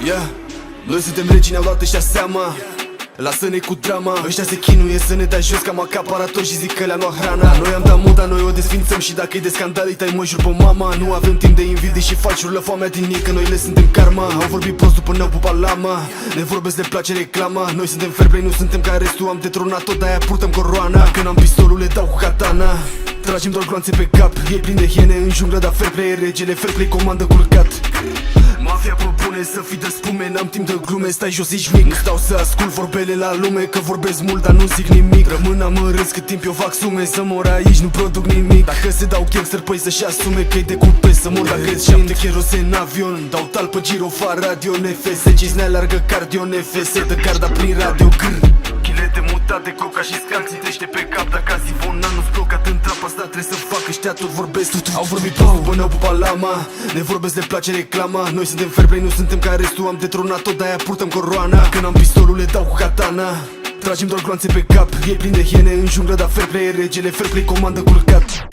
Yeah. Noi suntem regi, ne-au luat ăștia seama. Lasă-ne cu drama. Ăștia se chinuie să ne dea jos cam acaparator și zic că le-a luat hrana. Noi am dat moda, noi o desfințăm și dacă e de scandal îi tai mă jur pe mama. Nu avem timp de invidii și faci urlă foamea din ei, că noi le suntem karma. Au vorbit prost după ne-au pupat lama. Ne vorbesc, le place reclama. Noi suntem fair play, nu suntem ca restul. Am detronat-o, de-aia purtăm coroana. Când am pistolul le dau cu katana. Tragem doar gloanțe pe cap. E plin de hiene în junglă, dar fair play e regele. Fair play comandă culcat. Mafia pe bune, să fii de spume. N-am timp de glume, stai jos, ești mic. Nu stau să ascult vorbele la lume, că vorbesc mult, dar nu zic nimic. Rămân amărâs cât timp eu fac sume. Să mor aici, nu produc nimic. Dacă se dau gangster, păi să-și asume că-i de culpe. Să mor dacă îți 7 cherose în avion. Dau tal pe girofar, radio, NFS. Ce-ți ne-alargă cardio, NFS. Dă garda prin radio, grr. Chilete mutate, coca și scal, țintește pe cap. Dacă azi Ivona nu-ți blocat în trap, asta trebuie să fac, ăștia tot vorbesc. Au vorbit prost, bă, ne-au pupat lama. Ne vorbesc, le place reclama. Noi suntem fair play, nu suntem ca restul. Am detronat-o, de-aia purtăm coroana. Când am pistolul, le dau cu katana. Tragem doar gloanțe pe cap. E plin de hiene în junglă, dar fair play e regele. Fair play comandă culcat.